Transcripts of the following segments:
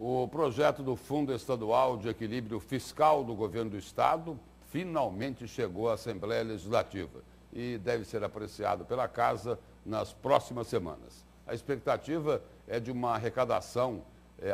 O projeto do Fundo Estadual de Equilíbrio Fiscal do Governo do Estado finalmente chegou à Assembleia Legislativa e deve ser apreciado pela Casa nas próximas semanas. A expectativa é de uma arrecadação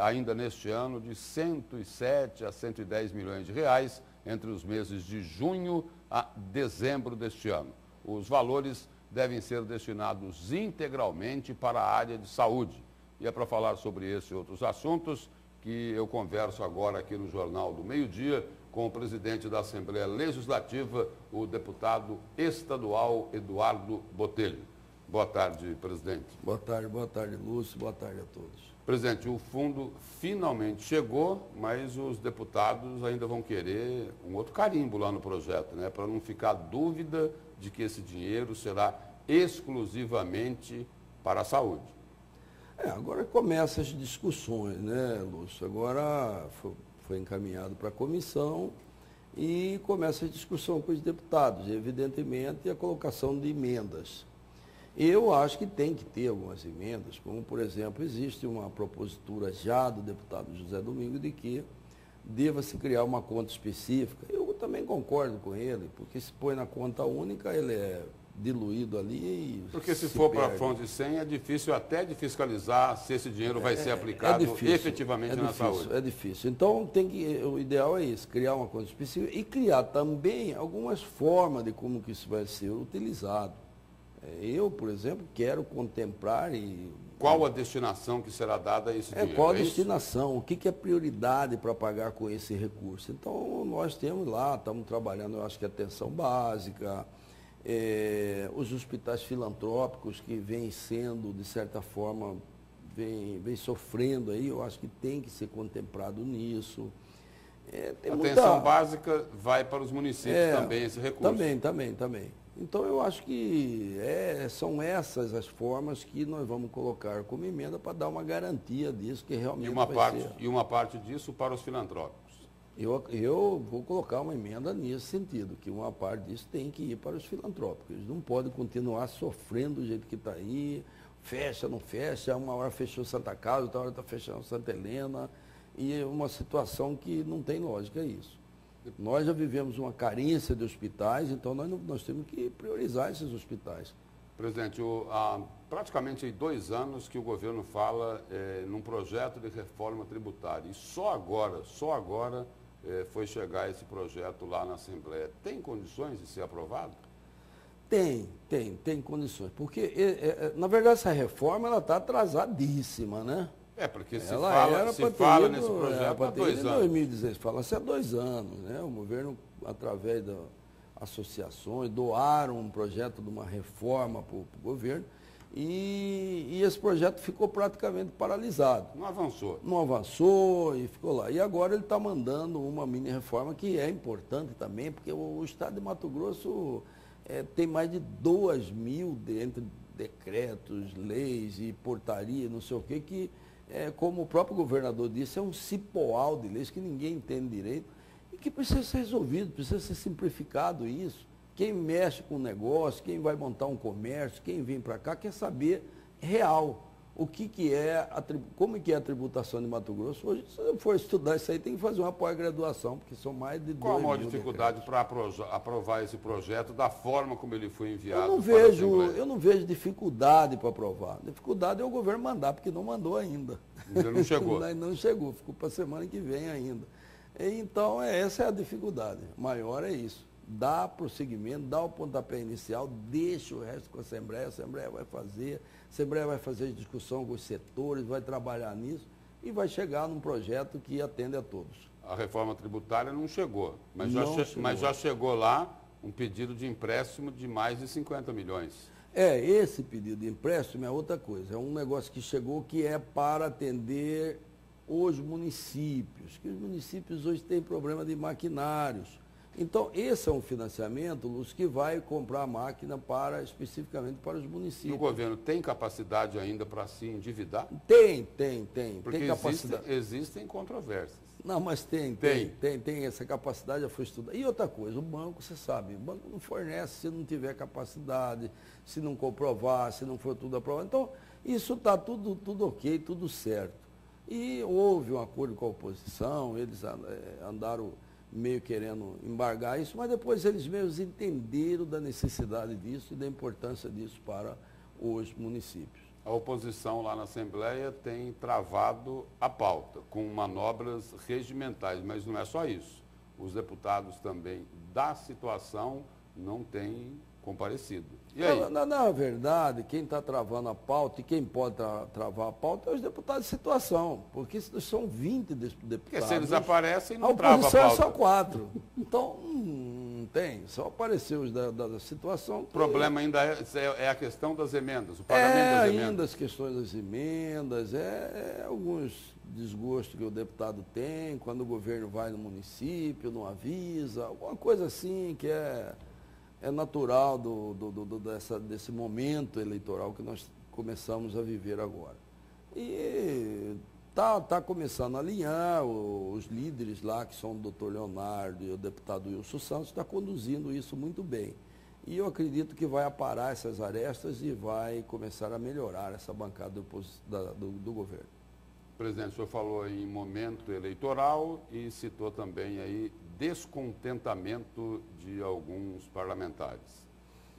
ainda neste ano de 107 a 110 milhões de reais entre os meses de junho a dezembro deste ano. Os valores devem ser destinados integralmente para a área de saúde. E é para falar sobre esse e outros assuntos que eu converso agora aqui no Jornal do Meio-Dia com o presidente da Assembleia Legislativa, o deputado estadual Eduardo Botelho. Boa tarde, presidente. Boa tarde, Lúcio. Boa tarde a todos. Presidente, o fundo finalmente chegou, mas os deputados ainda vão querer um outro carimbo lá no projeto, né? Para não ficar dúvida de que esse dinheiro será exclusivamente para a saúde. Agora começam as discussões, né, Lúcio? Agora foi encaminhado para a comissão e começa a discussão com os deputados, evidentemente, a colocação de emendas. Eu acho que tem que ter algumas emendas, como, por exemplo, existe uma propositura já do deputado José Domingo de que deva-se criar uma conta específica. Eu também concordo com ele, porque se põe na conta única, ele é diluído ali e porque se for para a fonte 100, é difícil até de fiscalizar se esse dinheiro vai ser aplicado efetivamente na saúde. É difícil. Então, o ideal é isso, criar uma conta específica e criar também algumas formas de como que isso vai ser utilizado. Eu, por exemplo, quero contemplar e... Qual a destinação que será dada a esse dinheiro? Qual a destinação? O que é prioridade para pagar com esse recurso? Então, nós temos lá, estamos trabalhando, eu acho que atenção básica, os hospitais filantrópicos que vêm sendo, de certa forma, vêm sofrendo aí, eu acho que tem que ser contemplado nisso. Atenção básica vai para os municípios também, esse recurso. Também. Então, eu acho que são essas as formas que nós vamos colocar como emenda para dar uma garantia disso, que realmente E uma parte disso para os filantrópicos. Eu vou colocar uma emenda nesse sentido, que uma parte disso tem que ir para os filantrópicos. Eles não podem continuar sofrendo do jeito que está aí, fecha, não fecha, uma hora fechou Santa Casa, outra hora está fechando Santa Helena, e é uma situação que não tem lógica isso. Nós já vivemos uma carência de hospitais, então nós temos que priorizar esses hospitais. Presidente, há praticamente 2 anos que o governo fala num projeto de reforma tributária. E só agora foi chegar esse projeto lá na Assembleia. Tem condições de ser aprovado? Tem condições. Porque, na verdade, essa reforma está atrasadíssima, né? Porque se fala nesse projeto há 2 anos. Em 2016, fala-se há 2 anos, né? O governo, através das associações, doaram um projeto de uma reforma para o governo e esse projeto ficou praticamente paralisado. Não avançou. Não avançou e ficou lá. E agora ele está mandando uma mini-reforma que é importante também, porque o estado de Mato Grosso tem mais de 2.000 entre decretos, leis e portaria, não sei o quê, que como o próprio governador disse, é um cipoal de leis que ninguém entende direito e que precisa ser resolvido, precisa ser simplificado isso. Quem mexe com o negócio, quem vai montar um comércio, quem vem para cá, quer saber real como que é a tributação de Mato Grosso. Hoje, se eu for estudar isso aí, tem que fazer uma pós-graduação, porque são mais de 2.000 Qual a maior dificuldade para aprovar esse projeto da forma como ele foi enviado? Eu não vejo dificuldade para aprovar. Dificuldade é o governo mandar, porque não mandou ainda. Ainda não chegou. Não chegou, ficou para a semana que vem ainda. Então, essa é a dificuldade. Maior é isso. Dá prosseguimento, dá o pontapé inicial, deixa o resto com a Assembleia vai fazer discussão com os setores, vai trabalhar nisso e vai chegar num projeto que atende a todos. A reforma tributária não chegou, mas já chegou lá um pedido de empréstimo de mais de 50 milhões. Esse pedido de empréstimo é outra coisa, é um negócio que chegou que é para atender os municípios, que os municípios hoje têm problema de maquinários. Então, esse é um financiamento, Lúcio, que vai comprar a máquina especificamente para os municípios. E o governo tem capacidade ainda para se endividar? Tem. Porque tem capacidade. Existem controvérsias. Não, mas tem essa capacidade, já foi estudada. E outra coisa, o banco, você sabe, o banco não fornece se não tiver capacidade, se não comprovar, se não for tudo aprovado. Então, isso está tudo ok, tudo certo. E houve um acordo com a oposição, eles andaram meio querendo embargar isso, mas depois eles mesmos entenderam da necessidade disso e da importância disso para os municípios. A oposição lá na Assembleia tem travado a pauta com manobras regimentais, mas não é só isso. Os deputados também da situação não têm comparecido. E aí? Na verdade, quem está travando a pauta e quem pode travar a pauta é os deputados de situação, porque são 20 deputados. Porque se eles aparecem, não trava a pauta. A oposição é só 4. Então, não tem. Só apareceu os da situação. O problema ainda é a questão das emendas, o pagamento das emendas. Ainda as questões das emendas, alguns desgostos que o deputado tem, quando o governo vai no município, não avisa, alguma coisa assim que é natural desse momento eleitoral que nós começamos a viver agora. E está começando a alinhar, os líderes lá, que são o doutor Leonardo e o deputado Wilson Santos, está conduzindo isso muito bem. E eu acredito que vai aparar essas arestas e vai começar a melhorar essa bancada do governo. Presidente, o senhor falou em momento eleitoral e citou também aí descontentamento de alguns parlamentares.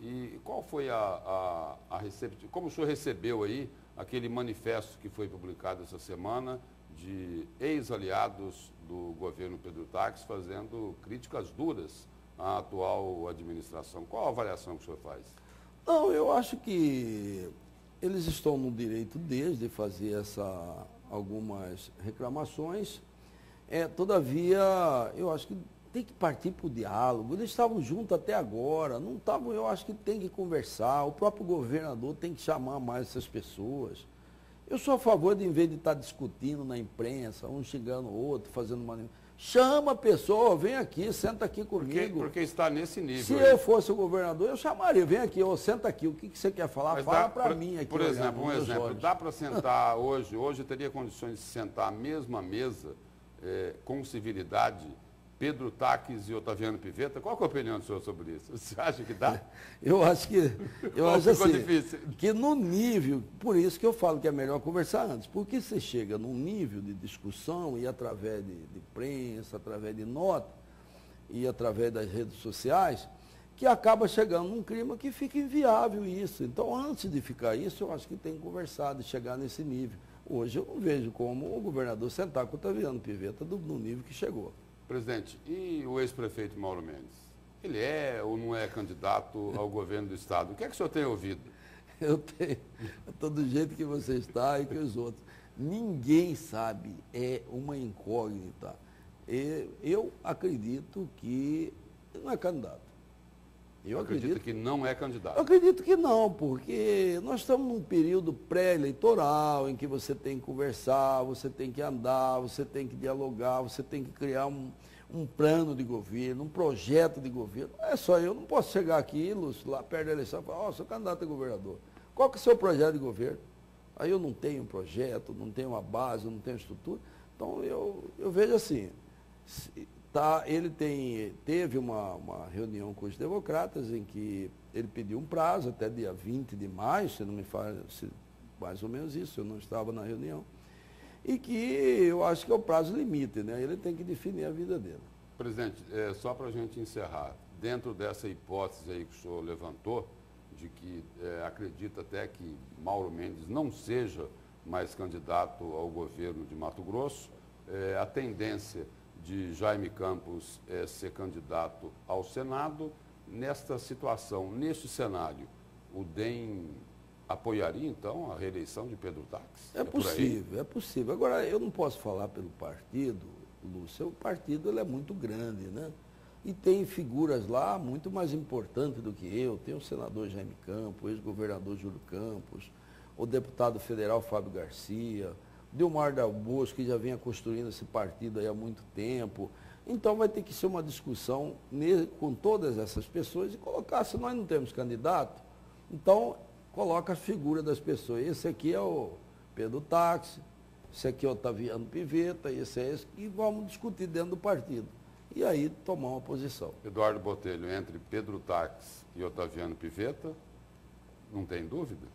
E qual foi a recepção? Como o senhor recebeu aí aquele manifesto que foi publicado essa semana de ex-aliados do governo Pedro Táxi fazendo críticas duras à atual administração? Qual a avaliação que o senhor faz? Não, eu acho que eles estão no direito deles de fazer algumas reclamações. Todavia, eu acho que tem que partir para o diálogo. Eles estavam juntos até agora, não estavam, eu acho que tem que conversar. O próprio governador tem que chamar mais essas pessoas. Eu sou a favor de, em vez de estar discutindo na imprensa, um xingando o outro, fazendo uma... Chama a pessoa, vem aqui, senta aqui comigo. Porque está nesse nível. Se eu fosse o governador, eu chamaria, vem aqui, senta aqui, o que você quer falar? Mas fala para mim aqui. Por exemplo, dá para sentar hoje teria condições de sentar à mesma mesa, com civilidade, Pedro Táxi e Otaviano Pivetta? Qual é a opinião do senhor sobre isso? Você acha que dá? Eu acho assim, difícil. Que no nível, por isso que eu falo que é melhor conversar antes, porque você chega num nível de discussão e através de imprensa, através de nota e através das redes sociais, que acaba chegando num clima que fica inviável isso. Então, antes de ficar isso, eu acho que tem que conversar, de chegar nesse nível. Hoje eu não vejo como o governador sentar com o Otaviano Pivetta no nível que chegou. Presidente, e o ex-prefeito Mauro Mendes? Ele é ou não é candidato ao governo do Estado? O que é que o senhor tem ouvido? Eu estou do jeito que você está e que os outros. Ninguém sabe, é uma incógnita. Eu acredito que não é candidato. Eu acredito que não é candidato. Eu acredito que não, porque nós estamos num período pré-eleitoral em que você tem que conversar, você tem que andar, você tem que dialogar, você tem que criar um plano de governo, um projeto de governo. Não é só eu, não posso chegar aqui, Lúcio, lá perto da eleição e falar, sou candidato a governador. Qual que é o seu projeto de governo? Aí eu não tenho um projeto, não tenho uma base, não tenho estrutura. Então eu vejo assim, ele teve uma reunião com os democratas em que ele pediu um prazo até dia 20 de maio, se não me fala, mais ou menos isso, eu não estava na reunião, e que eu acho que é o prazo limite, né? Ele tem que definir a vida dele. Presidente, só para a gente encerrar, dentro dessa hipótese aí que o senhor levantou, de que acredita até que Mauro Mendes não seja mais candidato ao governo de Mato Grosso, a tendência de Jaime Campos ser candidato ao Senado. Nesta situação, neste cenário, o DEM apoiaria, então, a reeleição de Pedro Táxi? É possível, é possível. Agora, eu não posso falar pelo partido, Lúcio, o partido ele é muito grande, né? E tem figuras lá muito mais importantes do que eu. Tem o senador Jaime Campos, o ex-governador Júlio Campos, o deputado federal Fábio Garcia, Delmar Dal Bosco, que já vinha construindo esse partido aí há muito tempo. Então vai ter que ser uma discussão com todas essas pessoas e colocar, se nós não temos candidato, então coloca a figura das pessoas. Esse aqui é o Pedro Táxi, esse aqui é o Otaviano Pivetta, esse é esse, e vamos discutir dentro do partido. E aí tomar uma posição. Eduardo Botelho, entre Pedro Táxi e Otaviano Pivetta, não tem dúvida?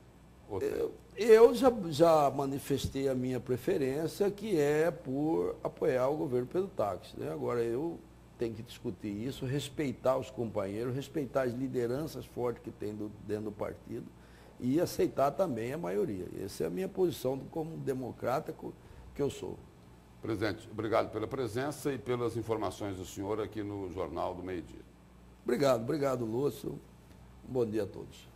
Eu já manifestei a minha preferência, que é por apoiar o governo Pedro Táxi, né? Agora, eu tenho que discutir isso, respeitar os companheiros, respeitar as lideranças fortes que tem dentro do partido e aceitar também a maioria. Essa é a minha posição como democrata que eu sou. Presidente, obrigado pela presença e pelas informações do senhor aqui no Jornal do Meio-Dia. Obrigado, Lúcio. Um bom dia a todos.